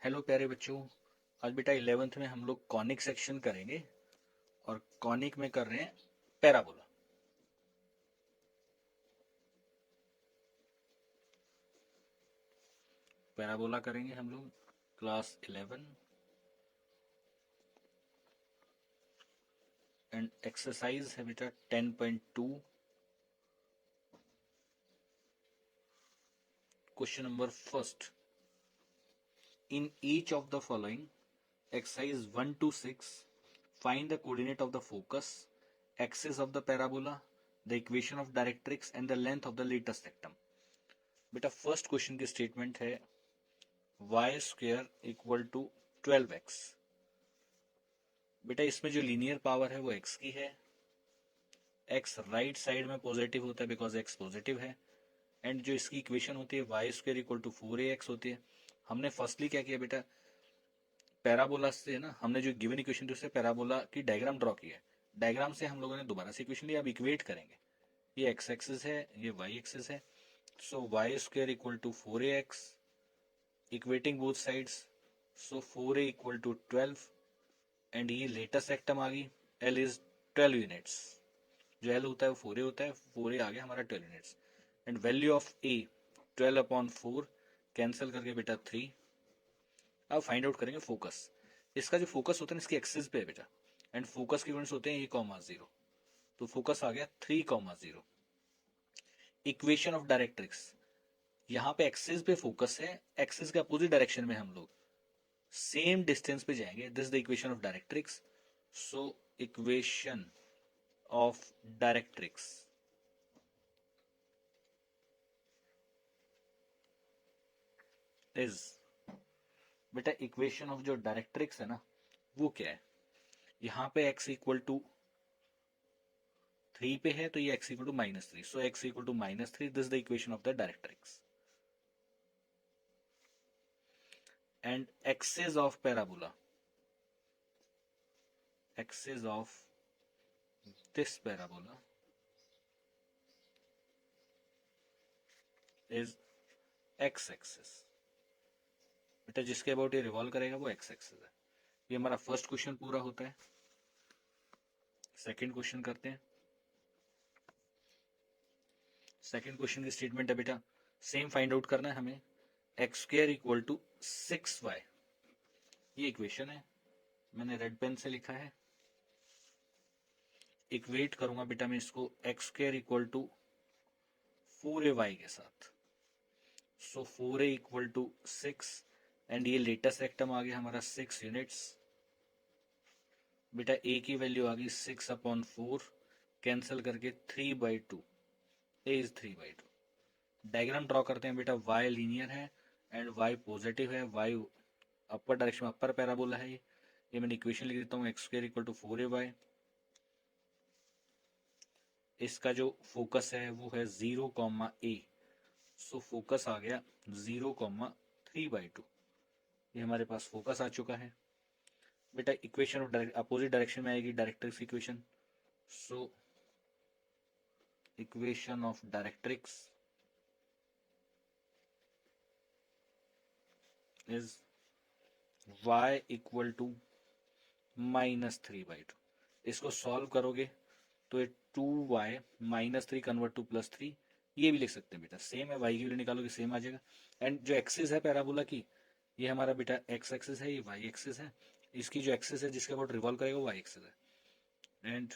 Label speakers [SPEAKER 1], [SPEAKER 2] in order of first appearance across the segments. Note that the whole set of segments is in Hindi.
[SPEAKER 1] हेलो प्यारे बच्चों। आज बेटा 11th में हम लोग कॉनिक सेक्शन करेंगे और कॉनिक में कर रहे हैं पैराबोला। पैराबोला करेंगे हम लोग क्लास 11 एंड एक्सरसाइज है बेटा 10.2। Question number first, in each of the following exercise 1 to 6 find the coordinate of the focus, axis of the parabola, the equation of directrix and the length of the latest rectum। बेटा फर्स्ट क्वेश्चन की स्टेटमेंट है y square equal to 12x। बेटा इसमें जो लीनियर पावर है वो x की है। x राइट साइड में पॉजिटिव होता है बिकॉज x पॉजिटिव है। एंड जो इसकी इक्वेशन होती है y square equal to 4ax होती है। हमने फर्स्टली क्या किया बेटा, पैराबोला से ना हमने जो गिवन इक्वेशन थी उससे पैराबोला की डायग्राम ड्रॉ किया है। डायग्राम से हम लोगों ने दोबारा से इक्वेशन लिया, अब इक्वेट करेंगे। ये एक्स एक्सिस है, ये वाई एक्सिस है। So Y square equal to 4ax, equating both sides. So 4a equal to 12 and ये लेटेस्ट रेक्टम आ गई। L is 12 units. जो एल होता है वो 4a होता है, 4a आ गया हमारा 12 units. And value of A 12/4 cancel करके बेटा 3। अब फाइंड आउट करेंगे फोकस। इसका जो फोकस होता है ना इसकी एक्सिस पे है बेटा, एंड फोकस के यूनिट्स होते हैं a,0। तो फोकस आ गया 3,0। इक्वेशन ऑफ डायरेक्ट्रिक्स, यहाँ पे एक्सिस पे फोकस है, एक्सिस के अपोजिट डायरेक्शन में हम लोग सेम डिस्टेंस पे जाएंगे। This the equation of directrix. So equation of directrix is, बेटा इक्वेशन ऑफ जो डायरेक्ट्रिक्स है ना वो क्या है, यहाँ पे x इक्वल टू 3 पे है तो ये x equal to -3। So x equal to -3, this the equation of the directrix. And axis of parabola, axis of this parabola is x axis. बेटा जिसके अबाउट ये रिवॉल्व करेगा वो x एक्सिस है। ये हमारा फर्स्ट क्वेश्चन पूरा होता है। सेकंड क्वेश्चन करते हैं। सेकंड क्वेश्चन की स्टेटमेंट है बेटा सेम फाइंड आउट करना है हमें। X square equal to 6y, ये इक्वेशन है, मैंने रेड पेन से लिखा है। इक्वेट करूंगा बेटा मैं इसको x square equal to 4ay के साथ। सो 4a इक्वल टू 6 एंड ये लेटेस्ट रेक्टम आ गया हमारा 6 यूनिट्स। बेटा a की वैल्यू आ गई 6/4 कैंसिल करके 3/2। a is 3/2। डायग्राम ड्रॉ करते हैं बेटा। y लीनियर है एंड y पॉजिटिव है, y अपर डायरेक्शन में अपर पैराबोला है। ये मैंने इक्वेशन लिख देता हूँ x square equal to 4ay। इसका जो फोकस है वो है 0,a। सो फोकस आ गया 0,3/2। ये हमारे पास फोकस आ चुका है। बेटा इक्वेशन ऑफ अपोजिट डायरेक्शन में आएगी directrix equation. So equation of directrix is y equal to -3/2। इसको सॉल्व करोगे तो ये 2y -3 कन्वर्ट टू +3, ये भी लिख सकते हैं बेटा। सेम है, y की वैल्यू निकालोगे सेम आ जाएगा। एंड जो एक्सिस है पैराबोला की, ये हमारा बेटा x एक्सिस है, ये y एक्सिस है। इसकी जो एक्सिस है जिसके अबाउट रिवॉल्व करेगा वो y एक्सिस है। And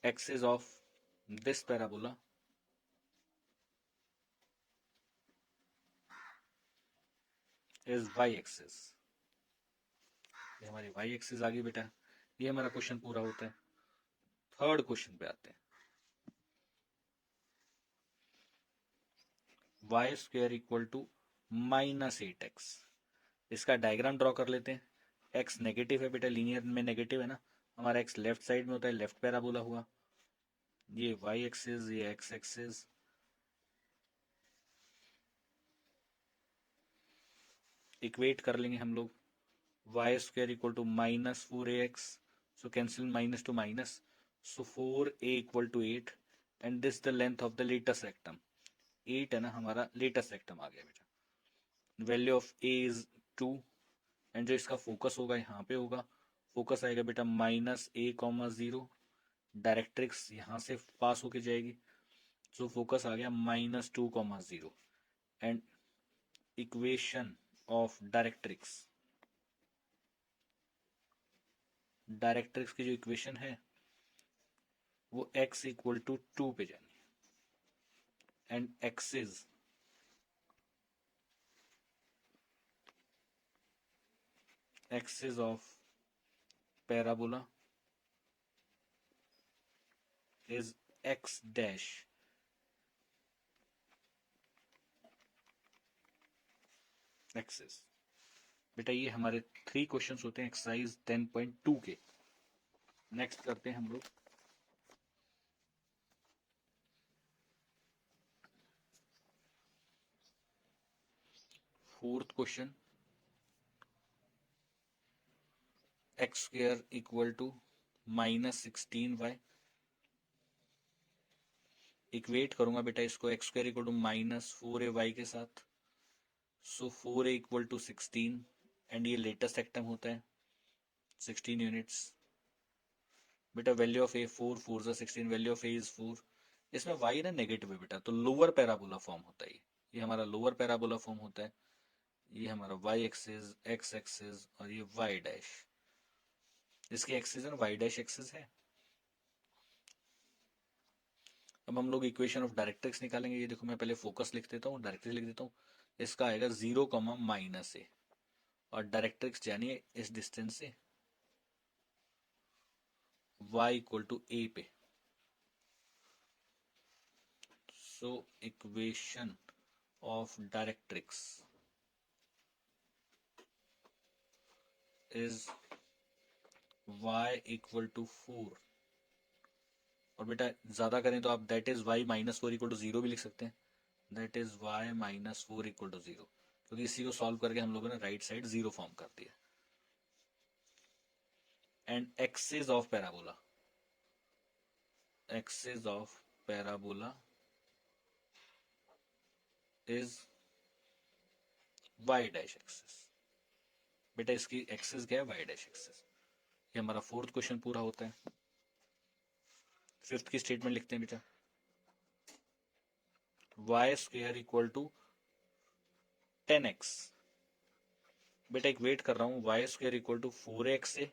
[SPEAKER 1] axis of this parabola is y axis. ये हमारी y एक्सिस आ गई बेटा। ये हमारा क्वेश्चन पूरा होता है। थर्ड क्वेश्चन पे आते हैं। Y square equal to -8x। इसका डायग्राम ड्रॉ कर लेते हैं। x नेगेटिव है बेटा, लीनियर में नेगेटिव है ना, हमारा x लेफ्ट साइड में होता है, लेफ्ट पैराबोला हुआ। ये y एक्सिस, ये x एक्सिस। इक्वेट कर लेंगे हम लोग। Y square equal to -4ax। So cancel minus two minus. So 4a equal to 8 and this the length of the latus rectum. 8 है ना हमारा लेटेस्ट रेक्टम आ गया बेटा। Value of a is 2 and जो इसका फोकस होगा यहाँ पे होगा, फोकस आएगा बेटा -a,0, डायरेक्ट्रिक्स यहाँ से पास होके जाएगी, सो फोकस आ गया -2,0 एंड इक्वेशन ऑफ डायरेक्ट्रिक्स की जो इक्वेशन है वो x इक्वल टू 2 पे जानी है and axis of parabola is x dash axis. बेटा ये हमारे 3 क्वेश्चंस होते हैं एक्सरसाइज 10.2 के। नेक्स्ट करते हैं हम लोग fourth question, x square equal to -16y। Equate करूंगा बेटा इसको x square equal to -4ay के साथ, सो 4a इक्वल टू 16 एंड ये लेटेस्ट एक्टम होता है 16 यूनिट्स। बेटा वैल्यू ऑफ ए 4, 4 सा 16, वैल्यू ऑफ ए इज 4। इसमें y ना नेगेटिव है बेटा, तो लोअर पैराबोला फॉर्म होता है ये हमारा लोअर पैराबोला फॉर्म होता है। ये हमारा y एक्सिस, x एक्सिस और ये y डैश, इसकी एक्सिस है y डैश एक्सिस है। अब हम लोग इक्वेशन ऑफ डायरेक्ट्रिक्स निकालेंगे। ये देखो मैं पहले फोकस लिख देता हूँ, डायरेक्ट्रिक्स लिख देता हूँ। इसका आएगा 0, -a और डायरेक्ट्रिक्स जानिए इस डिस्टेंस से y इक्वल टू a पे। So equation of directrix is y equal to 4। और बेटा ज्यादा करें तो आप that is y -4 equal to 0 भी लिख सकते हैं। That is y -4 equal to 0, क्योंकि इसी को सॉल्व करके हम लोगों ने राइट साइड 0 फॉर्म कर दिया। And axis of parabola, axis of parabola is y dash axis. बेटा इसकी एक्सिस क्या है? y dash axis. ये हमारा फोर्थ क्वेश्चन पूरा होता है। फिफ्थ की स्टेटमेंट लिखते हैं बेटा, y square equal to 10x। बेटा एक वेट कर रहा हूँ, y square equal to 4x से,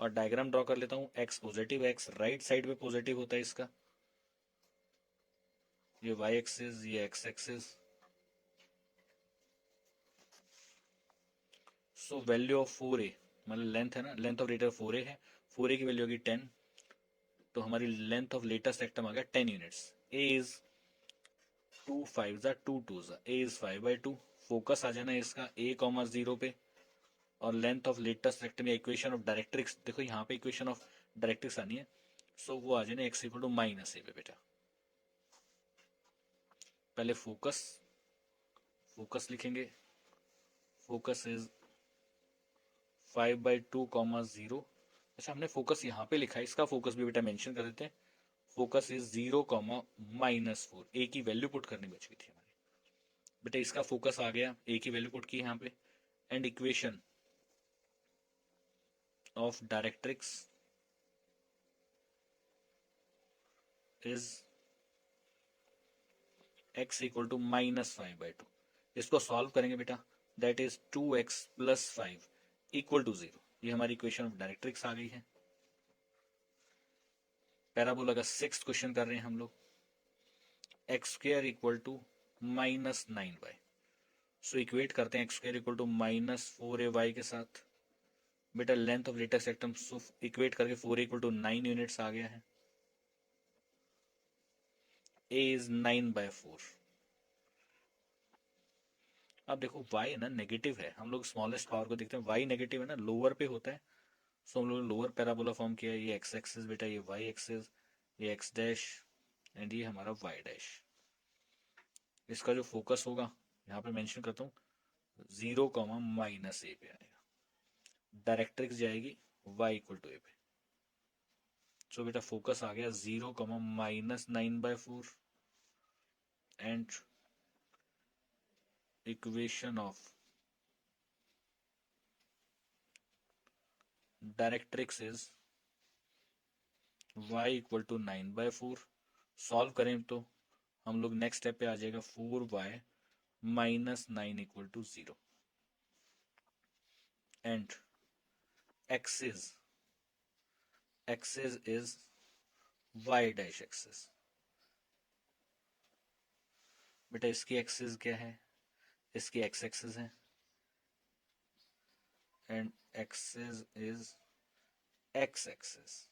[SPEAKER 1] और डायग्राम ड्रॉ कर लेता हूँ। x positive, x right side पे पॉजिटिव होता है इसका, ये y एक्सिस, ये x axis. So value of 4a, मतलब लेंथ है ना, लेंथ ऑफ लेटर 4a है, 4a की वैल्यू होगी 10, तो हमारी लेंथ ऑफ लेटेस्ट सेक्टम आ गया 10 यूनिट्स। a इज 2 5 जा 2 2 जा, a इज 5/2। फोकस आ जाना इसका a,0 पे, और लेंथ ऑफ लेटेस्ट रेक्टम या इक्वेशन ऑफ डायरेक्ट्रिक्स, देखो यहाँ पे इक्वेशन ऑफ डायरेक्ट्रिक्स आनी है, सो वो आ जाना x इक्वल टू -a पे। बेटा पहले फोकस, फोकस लिखेंगे, फोकस इज 5/2,0। अच्छा हमने फोकस यहाँ पे लिखा है, इसका फोकस भी बेटा मेंशन कर देते हैं। फोकस इज 0, -4, ए की वैल्यू पुट करनी बच गई थी हमारी। बेटा इसका फोकस आ गया, ए की वैल्यू पुट की यहाँ पे, and equation of directrix is x equal to -5/2। इसको सॉल्व करेंगे बेटा, that is 2x + 5 equal to 0। ये हमारी इक्वेशन ऑफ डायरेक्ट्रिक्स आ गई है। पैराबोला का सिक्स्थ क्वेश्चन कर रहे हैं हम लोग, x square equal to -9y। So equate करते हैं x square equal to -4ay के साथ। बेटा लेंथ ऑफ लेटेस्ट सेक्टम इक्वेट करके 4 इक्वल टू 9 यूनिट्स आ गया है। a is 9/4। अब देखो y है ना नेगेटिव है, हम लोग स्मॉलेस्ट पावर को देखते हैं, y नेगेटिव है ना, लोअर पे होता है, सो हम लोग लोअर पैराबोला फॉर्म किया। ये x एक्सिस बेटा, ये y एक्सिस, ये x डैश एंड ये हमारा y डैश। इसका जो फोकस होगा यहाँ पे मेंशन करता हूँ, 0, -a पे आएगा। डायरेक्ट्रिक्स जाएगी y इक्वल टू a पे। सो बेटा फोकस आ गया 0, -9/4 and equation of directrix is y equal to 9/4। Solve करें तो हम लोग नेक्स्ट स्टेप पे आ जाएगा 4y minus 9 equal to 0 and axis is y dash axis. बेटा इसकी एक्सिस क्या है, इसकी एक्स एक्सिस है and axis is x axis.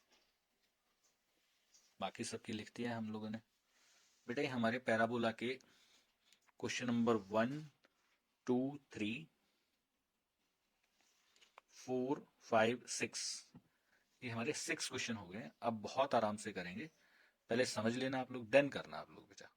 [SPEAKER 1] बाकी सबकी लिख दिया है हम लोगों ने। बेटा ये हमारे पैराबोला के क्वेश्चन नंबर 1, 2, 3, 4, 5, 6, ये हमारे 6 क्वेश्चन हो गए। अब बहुत आराम से करेंगे, पहले समझ लेना आप लोग, देन करना आप लोग बेटा।